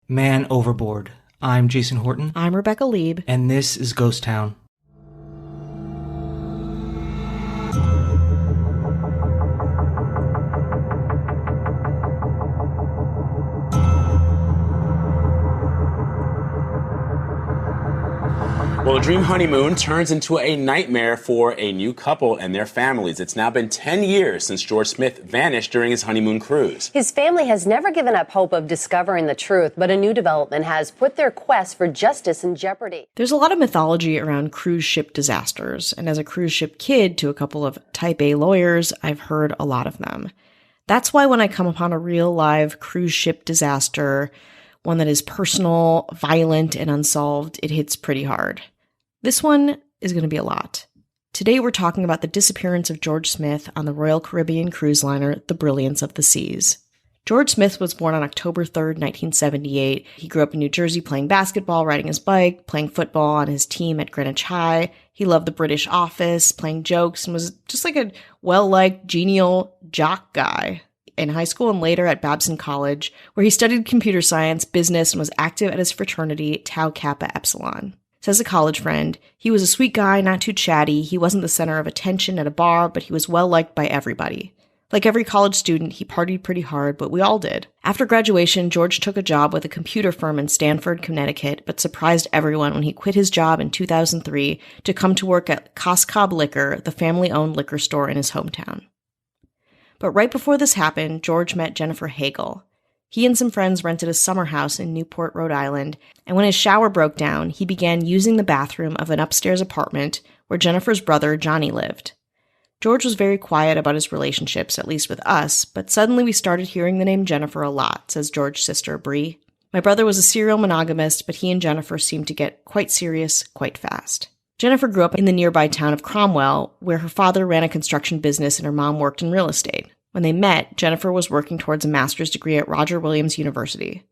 Man Overboard. I'm Jason Horton. I'm Rebecca Lieb. And this is Ghost Town. Well, a dream honeymoon turns into a nightmare for a new couple and their families. It's now been 10 years since George Smith vanished during his honeymoon cruise. His family has never given up hope of discovering the truth, but a new development has put their quest for justice in jeopardy. There's a lot of mythology around cruise ship disasters, and as a cruise ship kid to a couple of type A lawyers, I've heard a lot of them. That's why when I come upon a real live cruise ship disaster, one that is personal, violent, and unsolved, it hits pretty hard. This one is going to be a lot. Today we're talking about the disappearance of George Smith on the Royal Caribbean cruise liner, the Brilliance of the Seas. George Smith was born on October 3rd, 1978. He grew up in New Jersey playing basketball, riding his bike, playing football on his team at Greenwich High. He loved the British Office, playing jokes, and was just like a well-liked, genial jock guy. In high school and later at Babson College, where he studied computer science, business, and was active at his fraternity, Tau Kappa Epsilon. Says a college friend, he was a sweet guy, not too chatty. He wasn't the center of attention at a bar, but he was well-liked by everybody. Like every college student, he partied pretty hard, but we all did. After graduation, George took a job with a computer firm in Stamford, Connecticut, but surprised everyone when he quit his job in 2003 to come to work at Coscob Liquor, the family-owned liquor store in his hometown. But right before this happened, George met Jennifer Hagel. He and some friends rented a summer house in Newport, Rhode Island, and when his shower broke down, he began using the bathroom of an upstairs apartment where Jennifer's brother, Johnny, lived. George was very quiet about his relationships, at least with us, but suddenly we started hearing the name Jennifer a lot, says George's sister, Bree. My brother was a serial monogamist, but he and Jennifer seemed to get quite serious quite fast. Jennifer grew up in the nearby town of Cromwell, where her father ran a construction business and her mom worked in real estate. When they met, Jennifer was working towards a master's degree at Roger Williams University.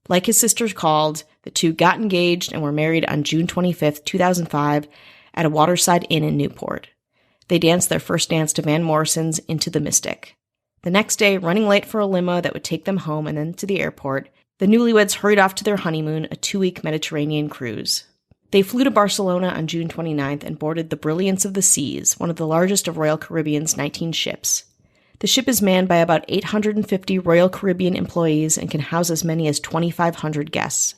Like his sisters called, the two got engaged and were married on June 25, 2005, at a waterside inn in Newport. They danced their first dance to Van Morrison's Into the Mystic. The next day, running late for a limo that would take them home and then to the airport, the newlyweds hurried off to their honeymoon, a 2-week Mediterranean cruise. They flew to Barcelona on June 29th and boarded the Brilliance of the Seas, one of the largest of Royal Caribbean's 19 ships. The ship is manned by about 850 Royal Caribbean employees and can house as many as 2,500 guests.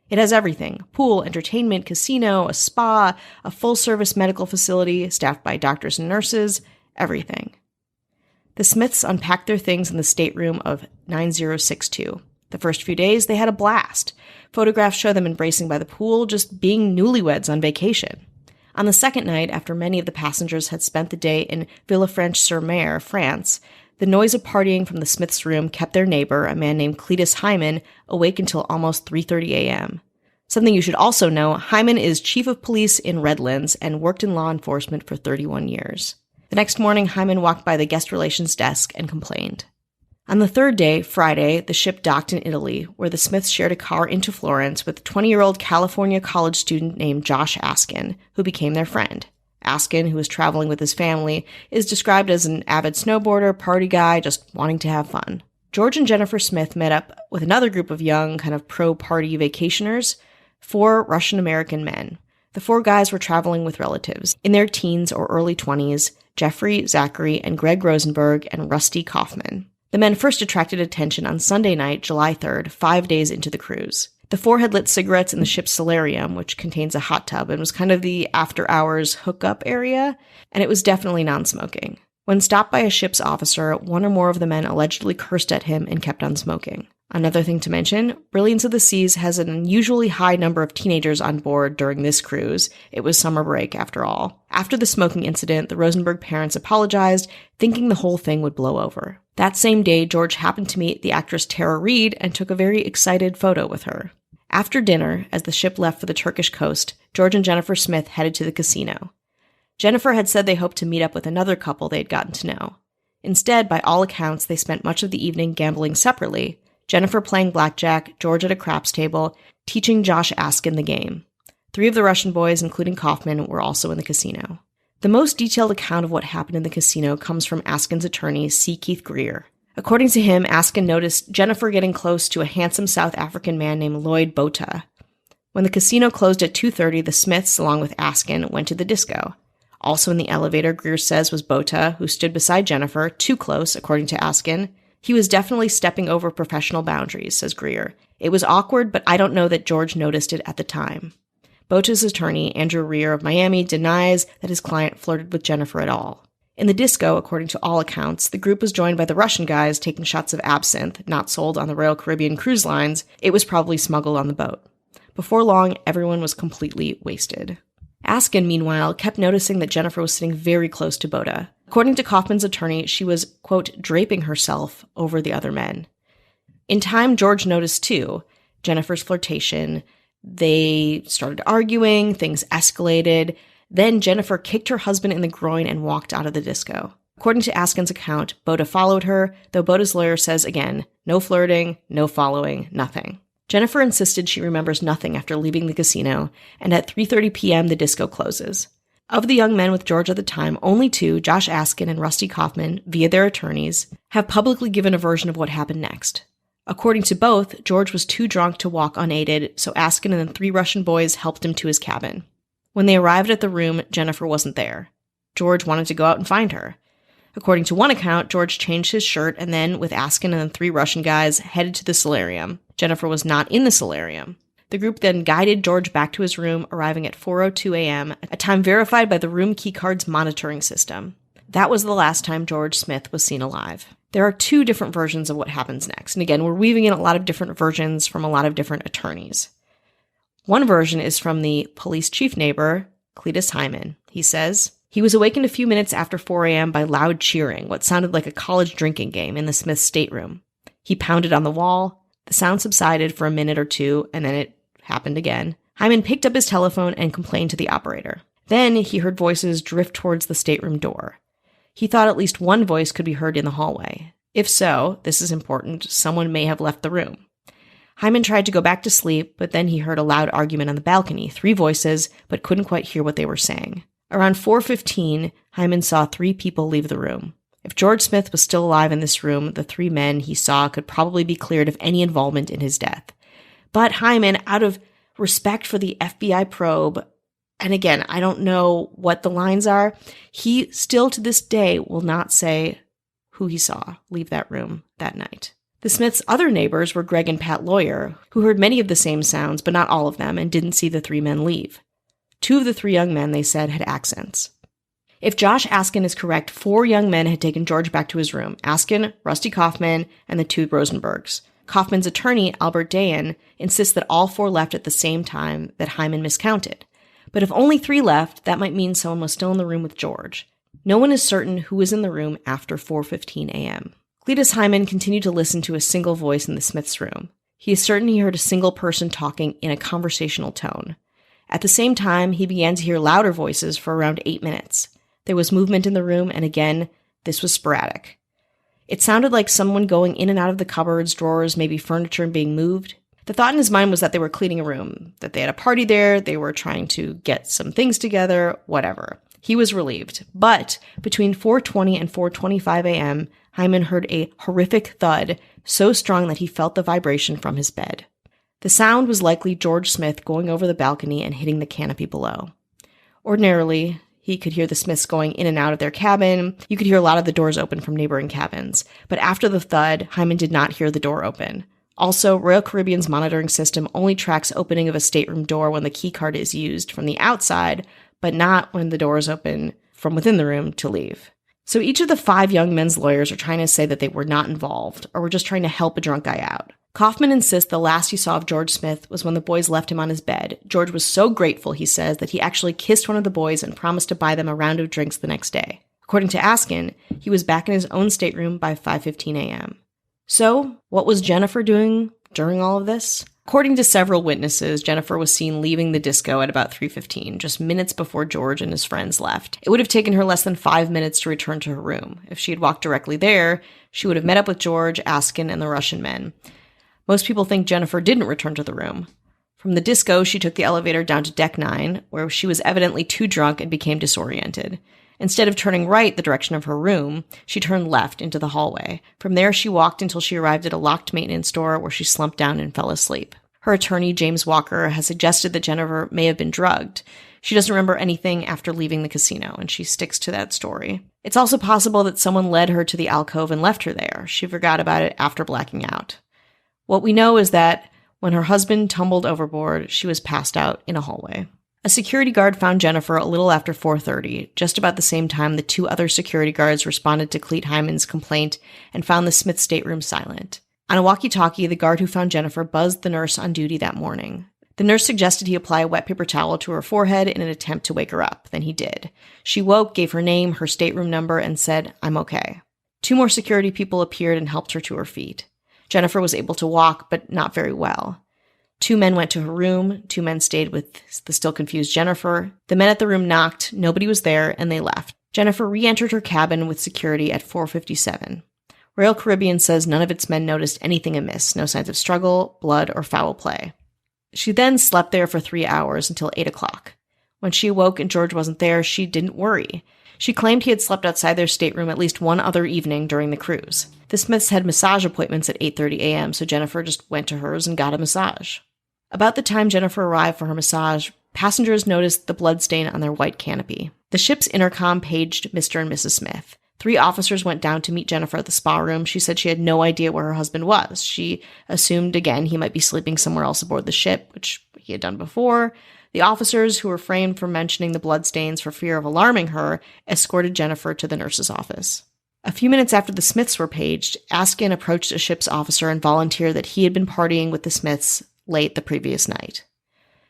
It has everything: pool, entertainment, casino, a spa, a full-service medical facility staffed by doctors and nurses, everything. The Smiths unpacked their things in the stateroom of 9062. The first few days, they had a blast. Photographs show them embracing by the pool, just being newlyweds on vacation. On the second night, after many of the passengers had spent the day in Villefranche-sur-Mer, France, the noise of partying from the Smiths' room kept their neighbor, a man named Cletus Hyman, awake until almost 3:30 a.m. Something you should also know, Hyman is chief of police in Redlands and worked in law enforcement for 31 years. The next morning, Hyman walked by the guest relations desk and complained. On the third day, Friday, the ship docked in Italy, where the Smiths shared a car into Florence with a 20-year-old California college student named Josh Askin, who became their friend. Askin, who was traveling with his family, is described as an avid snowboarder, party guy, just wanting to have fun. George and Jennifer Smith met up with another group of young, kind of pro-party vacationers, 4 Russian-American men. The 4 guys were traveling with relatives, in their teens or early 20s, Jeffrey, Zachary, and Greg Rosenberg, and Rusty Kaufman. The men first attracted attention on Sunday night, July 3rd, 5 days into the cruise. The 4 had lit cigarettes in the ship's solarium, which contains a hot tub and was kind of the after-hours hookup area, and it was definitely non-smoking. When stopped by a ship's officer, 1 or more of the men allegedly cursed at him and kept on smoking. Another thing to mention, Brilliance of the Seas has an unusually high number of teenagers on board during this cruise. It was summer break, after all. After the smoking incident, the Rosenberg parents apologized, thinking the whole thing would blow over. That same day, George happened to meet the actress Tara Reid and took a very excited photo with her. After dinner, as the ship left for the Turkish coast, George and Jennifer Smith headed to the casino. Jennifer had said they hoped to meet up with another couple they'd gotten to know. Instead, by all accounts, they spent much of the evening gambling separately, Jennifer playing blackjack, George at a craps table, teaching Josh Askin the game. 3 of the Russian boys, including Kaufman, were also in the casino. The most detailed account of what happened in the casino comes from Askin's attorney, C. Keith Greer. According to him, Askin noticed Jennifer getting close to a handsome South African man named Lloyd Botha. When the casino closed at 2:30, the Smiths, along with Askin, went to the disco. Also in the elevator, Greer says, was Botha, who stood beside Jennifer, too close, according to Askin. He was definitely stepping over professional boundaries, says Greer. It was awkward, but I don't know that George noticed it at the time. Botha's attorney, Andrew Rear of Miami, denies that his client flirted with Jennifer at all. In the disco, according to all accounts, the group was joined by the Russian guys taking shots of absinthe, not sold on the Royal Caribbean cruise lines. It was probably smuggled on the boat. Before long, everyone was completely wasted. Askin, meanwhile, kept noticing that Jennifer was sitting very close to Botha. According to Kaufman's attorney, she was, quote, draping herself over the other men. In time, George noticed, too, Jennifer's flirtation. They started arguing, things escalated. Then Jennifer kicked her husband in the groin and walked out of the disco. According to Askin's account, Botha followed her, though Botha's lawyer says again, no flirting, no following, nothing. Jennifer insisted she remembers nothing after leaving the casino, and at 3:30 p.m. the disco closes. Of the young men with George at the time, only two, Josh Askin and Rusty Kaufman, via their attorneys, have publicly given a version of what happened next. According to both, George was too drunk to walk unaided, so Askin and the three Russian boys helped him to his cabin. When they arrived at the room, Jennifer wasn't there. George wanted to go out and find her. According to one account, George changed his shirt and then, with Askin and the three Russian guys, headed to the solarium. Jennifer was not in the solarium. The group then guided George back to his room, arriving at 4:02 a.m., a time verified by the room keycard's monitoring system. That was the last time George Smith was seen alive. There are two different versions of what happens next, and again, we're weaving in a lot of different versions from a lot of different attorneys. One version is from the police chief neighbor, Cletus Hyman. He says, he was awakened a few minutes after 4 a.m. by loud cheering, what sounded like a college drinking game in the Smith's stateroom. He pounded on the wall. The sound subsided for a minute or two, and then it happened again. Hyman picked up his telephone and complained to the operator. Then he heard voices drift towards the stateroom door. He thought at least one voice could be heard in the hallway. If so, this is important, someone may have left the room. Hyman tried to go back to sleep, but then he heard a loud argument on the balcony, 3 voices, but couldn't quite hear what they were saying. Around 4:15, Hyman saw 3 people leave the room. If George Smith was still alive in this room, the 3 men he saw could probably be cleared of any involvement in his death. But Hyman, out of respect for the FBI probe, and again, I don't know what the lines are, he still to this day will not say who he saw leave that room that night. The Smiths' other neighbors were Greg and Pat Lawyer, who heard many of the same sounds, but not all of them, and didn't see the 3 men leave. 2 of the 3 young men, they said, had accents. If Josh Askin is correct, 4 young men had taken George back to his room, Askin, Rusty Kaufman, and the 2 Rosenbergs. Kaufman's attorney, Albert Dayan, insists that all 4 left at the same time, that Hyman miscounted. But if only 3 left, that might mean someone was still in the room with George. No one is certain who was in the room after 4:15 a.m. Cletus Hyman continued to listen to a single voice in the Smiths' room. He is certain he heard a single person talking in a conversational tone. At the same time, he began to hear louder voices for around 8 minutes. There was movement in the room, and again, this was sporadic. It sounded like someone going in and out of the cupboards, drawers, maybe furniture being moved. The thought in his mind was that they were cleaning a room, that they had a party there, they were trying to get some things together, whatever. He was relieved. But between 4:20 and 4:25 a.m., Hyman heard a horrific thud, so strong that he felt the vibration from his bed. The sound was likely George Smith going over the balcony and hitting the canopy below. Ordinarily, he could hear the Smiths going in and out of their cabin. You could hear a lot of the doors open from neighboring cabins. But after the thud, Hyman did not hear the door open. Also, Royal Caribbean's monitoring system only tracks opening of a stateroom door when the keycard is used from the outside, but not when the door is open from within the room to leave. So each of the 5 young men's lawyers are trying to say that they were not involved, or were just trying to help a drunk guy out. Kaufman insists the last he saw of George Smith was when the boys left him on his bed. George was so grateful, he says, that he actually kissed one of the boys and promised to buy them a round of drinks the next day. According to Askin, he was back in his own stateroom by 5:15 a.m. So, what was Jennifer doing during all of this? According to several witnesses, Jennifer was seen leaving the disco at about 3:15, just minutes before George and his friends left. It would have taken her less than 5 minutes to return to her room. If she had walked directly there, she would have met up with George, Askin, and the Russian men. Most people think Jennifer didn't return to the room. From the disco, she took the elevator down to deck 9, where she was evidently too drunk and became disoriented. Instead of turning right the direction of her room, she turned left into the hallway. From there, she walked until she arrived at a locked maintenance door where she slumped down and fell asleep. Her attorney, James Walker, has suggested that Jennifer may have been drugged. She doesn't remember anything after leaving the casino, and she sticks to that story. It's also possible that someone led her to the alcove and left her there. She forgot about it after blacking out. What we know is that when her husband tumbled overboard, she was passed out in a hallway. A security guard found Jennifer a little after 4:30, just about the same time the 2 other security guards responded to Clete Hyman's complaint and found the Smith stateroom silent. On a walkie-talkie, the guard who found Jennifer buzzed the nurse on duty that morning. The nurse suggested he apply a wet paper towel to her forehead in an attempt to wake her up. Then he did. She woke, gave her name, her stateroom number, and said, "I'm okay." 2 more security people appeared and helped her to her feet. Jennifer was able to walk, but not very well. 2 men went to her room. 2 men stayed with the still confused Jennifer. The men at the room knocked, nobody was there, and they left. Jennifer re-entered her cabin with security at 4:57. Royal Caribbean says none of its men noticed anything amiss, no signs of struggle, blood, or foul play. She then slept there for 3 hours until 8 o'clock. When she awoke and George wasn't there, she didn't worry. She claimed he had slept outside their stateroom at least one other evening during the cruise. The Smiths had massage appointments at 8:30 a.m., so Jennifer just went to hers and got a massage. About the time Jennifer arrived for her massage, passengers noticed the bloodstain on their white canopy. The ship's intercom paged Mr. and Mrs. Smith. 3 officers went down to meet Jennifer at the spa room. She said she had no idea where her husband was. She assumed, again, he might be sleeping somewhere else aboard the ship, which he had done before. The officers, who refrained from mentioning the bloodstains for fear of alarming her, escorted Jennifer to the nurse's office. A few minutes after the Smiths were paged, Askin approached a ship's officer and volunteered that he had been partying with the Smiths late the previous night.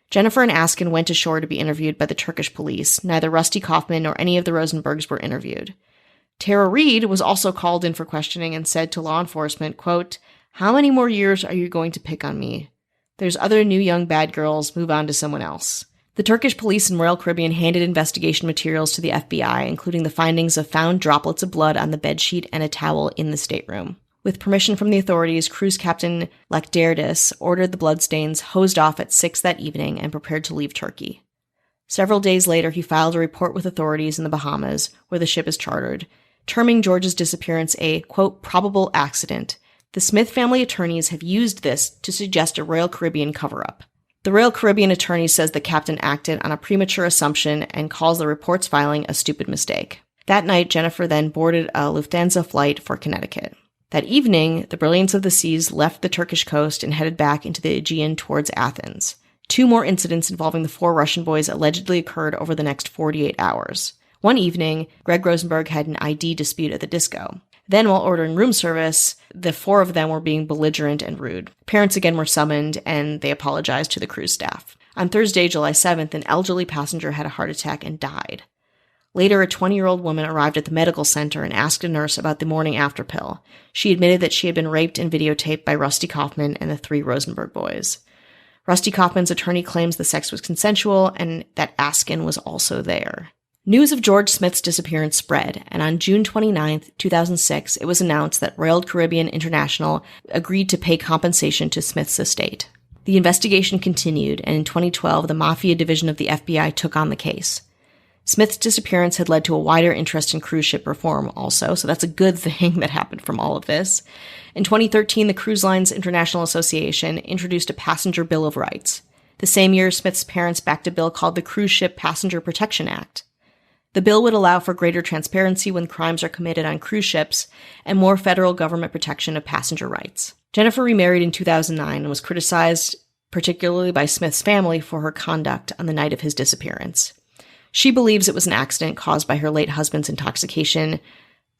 Jennifer and Askin went ashore to be interviewed by the Turkish police. Neither Rusty Kaufman nor any of the Rosenbergs were interviewed. Tara Reid was also called in for questioning and said to law enforcement, quote, "How many more years are you going to pick on me? There's other new young bad girls, move on to someone else." The Turkish police and Royal Caribbean handed investigation materials to the FBI, including the findings of found droplets of blood on the bedsheet and a towel in the stateroom. With permission from the authorities, cruise captain Lakderdis ordered the bloodstains hosed off at 6 that evening and prepared to leave Turkey. Several days later, he filed a report with authorities in the Bahamas, where the ship is chartered, terming George's disappearance a, quote, probable accident. The Smith family attorneys have used this to suggest a Royal Caribbean cover-up. The Royal Caribbean attorney says the captain acted on a premature assumption and calls the report's filing a stupid mistake. That night, Jennifer then boarded a Lufthansa flight for Connecticut. That evening, the Brilliance of the Seas left the Turkish coast and headed back into the Aegean towards Athens. 2 more incidents involving the 4 Russian boys allegedly occurred over the next 48 hours. One evening, Greg Rosenberg had an ID dispute at the disco. Then, while ordering room service, the 4 of them were being belligerent and rude. Parents again were summoned, and they apologized to the cruise staff. On Thursday, July 7th, an elderly passenger had a heart attack and died. Later, a 20-year-old woman arrived at the medical center and asked a nurse about the morning after pill. She admitted that she had been raped and videotaped by Rusty Kaufman and the 3 Rosenberg boys. Rusty Kaufman's attorney claims the sex was consensual and that Askin was also there. News of George Smith's disappearance spread, and on June 29, 2006, it was announced that Royal Caribbean International agreed to pay compensation to Smith's estate. The investigation continued, and in 2012, the Mafia Division of the FBI took on the case. Smith's disappearance had led to a wider interest in cruise ship reform also, so that's a good thing that happened from all of this. In 2013, the Cruise Lines International Association introduced a passenger bill of rights. The same year, Smith's parents backed a bill called the Cruise Ship Passenger Protection Act. The bill would allow for greater transparency when crimes are committed on cruise ships and more federal government protection of passenger rights. Jennifer remarried in 2009 and was criticized, particularly by Smith's family, for her conduct on the night of his disappearance. She believes it was an accident caused by her late husband's intoxication,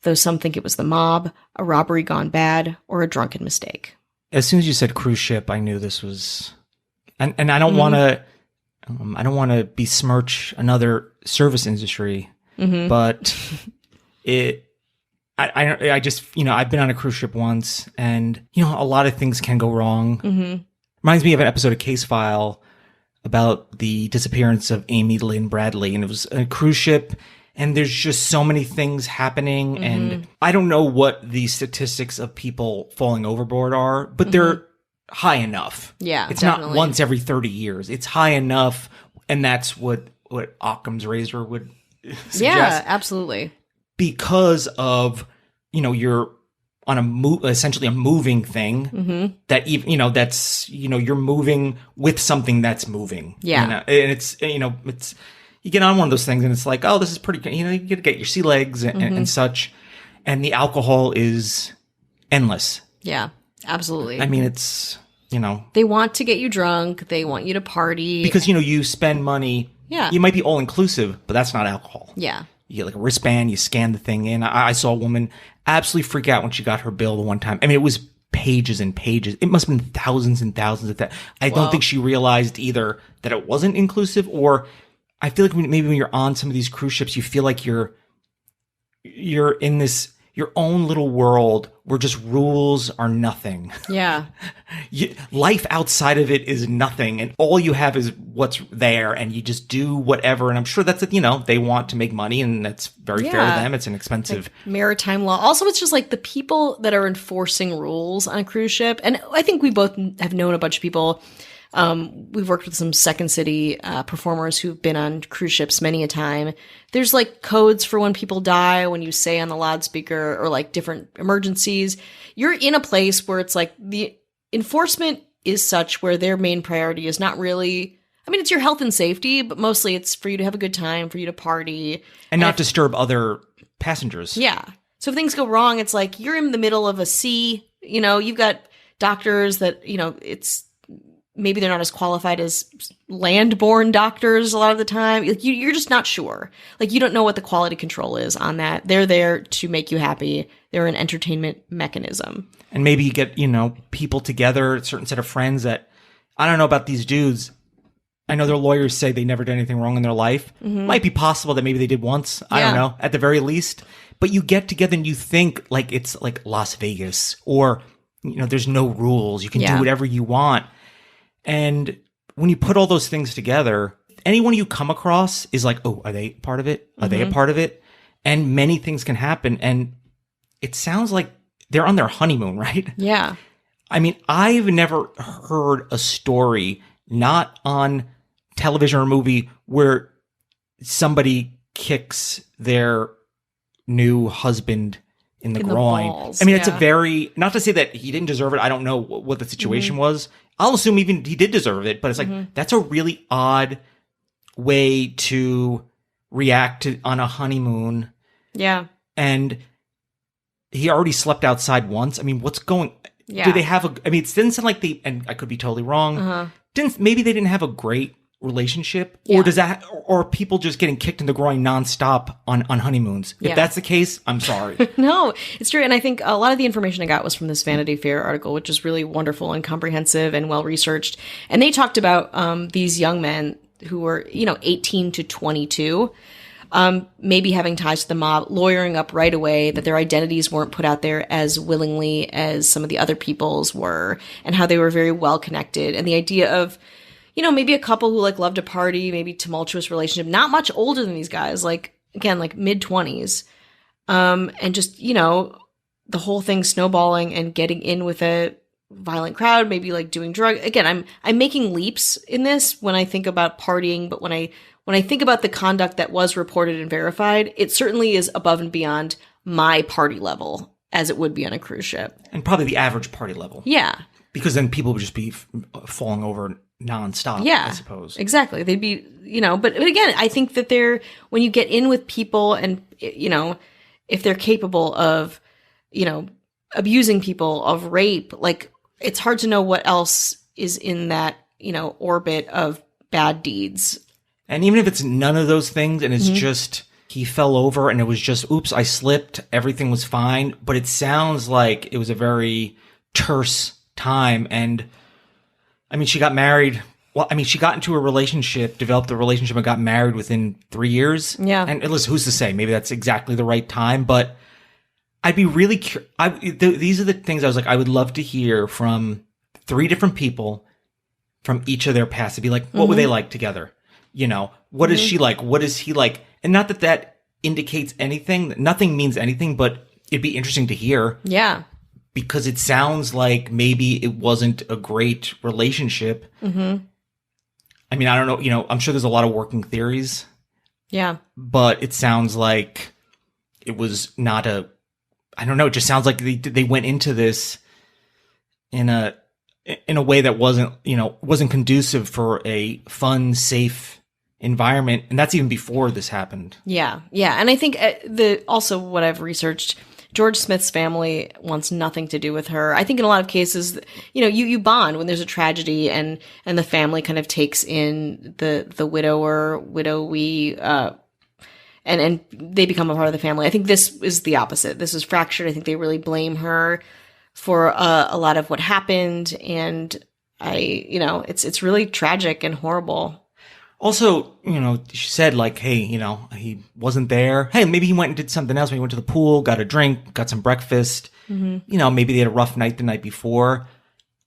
though some think it was the mob, a robbery gone bad, or a drunken mistake. As soon as you said cruise ship, I knew this was, and I don't want to. I don't want to besmirch another service industry, but I just, I've been on a cruise ship once, and, a lot of things can go wrong. Reminds me of an episode of Case File about the disappearance of Amy Lynn Bradley, and it was a cruise ship, and there's just so many things happening, and I don't know what the statistics of people falling overboard are, but they're high enough. Yeah, it's definitely. not once every 30 years. It's high enough, and that's what Occam's razor would suggests. Yeah, absolutely. Because of, you're on essentially a moving thing that even, that's, you're moving with something that's moving. Yeah. And it's, you get on one of those things and it's like, oh, this is pretty, you get to get your sea legs and such. And the alcohol is endless. Yeah, absolutely. I mean, it's, they want to get you drunk. They want you to party. Because, you spend money. Yeah. You might be all inclusive, but that's not alcohol. Yeah. You get like a wristband, you scan the thing in. I saw a woman absolutely freak out when she got her bill the one time. I mean, it was pages and pages. It must have been thousands and thousands of that. I don't think she realized either that it wasn't inclusive, or I feel like maybe when you're on some of these cruise ships, you feel like you're in this, your own little world where just rules are nothing. Yeah. Life outside of it is nothing. And all you have is what's there, and you just do whatever. And I'm sure that's, they want to make money, and that's very fair to them. It's an expensive. Like maritime law. Also, it's just like the people that are enforcing rules on a cruise ship. And I think we both have known a bunch of people. We've worked with some Second City performers who've been on cruise ships many a time. There's like codes for when people die, when you say on the loudspeaker, or like different emergencies. You're in a place where it's like the enforcement is such where their main priority is not really, I mean, it's your health and safety, but mostly it's for you to have a good time, for you to party. And not disturb other passengers. Yeah. So if things go wrong, it's like you're in the middle of a sea, you've got doctors that, it's, maybe they're not as qualified as land-born doctors a lot of the time. Like you're just not sure. Like you don't know what the quality control is on that. They're there to make you happy. They're an entertainment mechanism. And maybe you get, people together, a certain set of friends that, I don't know about these dudes. I know their lawyers say they never did anything wrong in their life. Might be possible that maybe they did once. I don't know, at the very least. But you get together and you think like it's like Las Vegas, or, there's no rules. You can do whatever you want. And when you put all those things together, anyone you come across is like, oh, are they part of it? Are they a part of it? And many things can happen. And it sounds like they're on their honeymoon, right? Yeah. I mean, I've never heard a story, not on television or movie, where somebody kicks their new husband in the groin. Balls, I mean, it's a very, not to say that he didn't deserve it. I don't know what the situation was. I'll assume even he did deserve it, but it's like, that's a really odd way to react to on a honeymoon. Yeah. And he already slept outside once. I mean, what's going, Yeah. do they have it didn't sound like and I could be totally wrong. Maybe they didn't have a great relationship, or does that, or are people just getting kicked in the groin nonstop on honeymoons? If that's the case, I'm sorry. No, it's true. And I think a lot of the information I got was from this Vanity Fair article, which is really wonderful and comprehensive and well researched. And they talked about these young men who were, 18 to 22, maybe having ties to the mob, lawyering up right away, that their identities weren't put out there as willingly as some of the other people's were, and how they were very well connected. And the idea of, maybe a couple who like love to party, maybe tumultuous relationship, not much older than these guys, like again, like mid-20s. And just, the whole thing snowballing and getting in with a violent crowd, maybe like doing drugs. Again, I'm making leaps in this when I think about partying, but when I think about the conduct that was reported and verified, it certainly is above and beyond my party level, as it would be on a cruise ship. And probably the average party level. Yeah. Because then people would just be falling over nonstop, I suppose. Exactly. They'd be, but again, I think that when you get in with people and, if they're capable of, abusing people, of rape, like it's hard to know what else is in that, orbit of bad deeds. And even if it's none of those things and it's just he fell over and it was just, oops, I slipped, everything was fine. But it sounds like it was a very terse time. And I mean, she got married. Well, I mean, she got into a relationship, developed a relationship, and got married within 3 years. Yeah. And listen, who's to say? Maybe that's exactly the right time. But I'd be really these are the things I was like, I would love to hear from 3 different people from each of their past to be like, what were they like together? What is she like? What is he like? And not that indicates anything. Nothing means anything, but it'd be interesting to hear. Yeah. Because it sounds like maybe it wasn't a great relationship. I mean, I don't know. I'm sure there's a lot of working theories. Yeah. But it sounds like it was not I don't know, it just sounds like they went into this in a way that wasn't conducive for a fun, safe environment. And that's even before this happened. Yeah. Yeah. And I think also what I've researched, George Smith's family wants nothing to do with her. I think in a lot of cases, you bond when there's a tragedy and the family kind of takes in the widowee, and they become a part of the family. I think this is the opposite. This is fractured. I think they really blame her for a lot of what happened. And it's really tragic and horrible. Also, she said like, hey, he wasn't there. Hey, maybe he went and did something else. Maybe he went to the pool, got a drink, got some breakfast. Mm-hmm. Maybe they had a rough night the night before.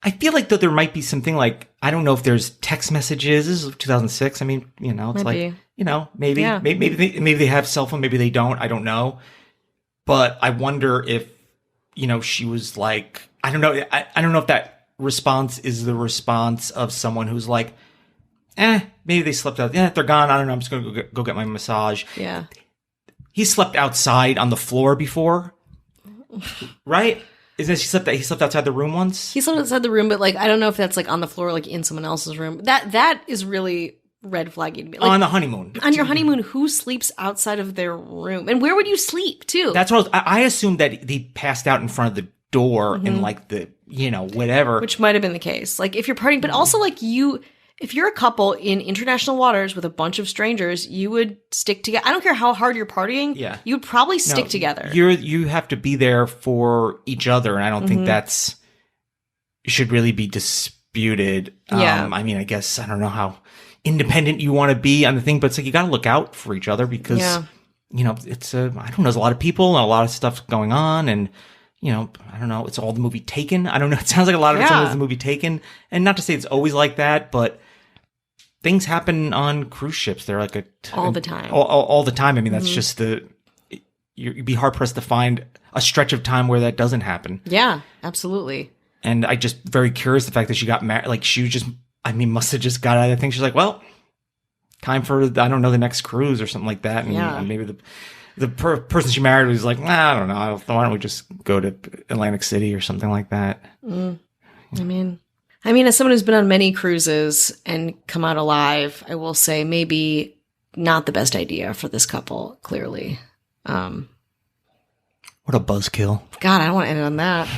I feel like there might be something like, I don't know if there's text messages. This is 2006. I mean, it's maybe. Maybe they have cell phone. Maybe they don't. I don't know. But I wonder if, she was like, I don't know. I don't know if that response is the response of someone who's like, maybe they slept out. Yeah, they're gone. I don't know. I'm just going to go get my massage. Yeah. He slept outside on the floor before, right? Isn't he slept outside the room once? He slept outside the room, but I don't know if that's on the floor, in someone else's room. That is really red flagging to me. On the honeymoon. On your honeymoon, who sleeps outside of their room? And where would you sleep too? That's what I assumed that they passed out in front of the door and the, whatever. Which might have been the case. If you're partying, but also if you're a couple in international waters with a bunch of strangers, you would stick together. I don't care how hard you're partying. Yeah. You would probably stick together. You have to be there for each other. And I don't think that's should really be disputed. Yeah. I mean, I guess, I don't know how independent you want to be on the thing, but it's you got to look out for each other because, it's I don't know, there's a lot of people and a lot of stuff going on. And, I don't know, it's all the movie Taken. I don't know. It sounds like a lot of it's the movie Taken. And not to say it's always like that, but things happen on cruise ships. They're all the time. All the time. I mean, that's just you'd be hard pressed to find a stretch of time where that doesn't happen. Yeah, absolutely. And I just very curious the fact that she got married. She must have just got out of the thing. She's like, well, time for, I don't know, the next cruise or something like that. And maybe the person she married was like, I don't know. Why don't we just go to Atlantic City or something like that? I mean, as someone who's been on many cruises and come out alive, I will say maybe not the best idea for this couple, clearly. What a buzzkill. God, I don't want to end on that.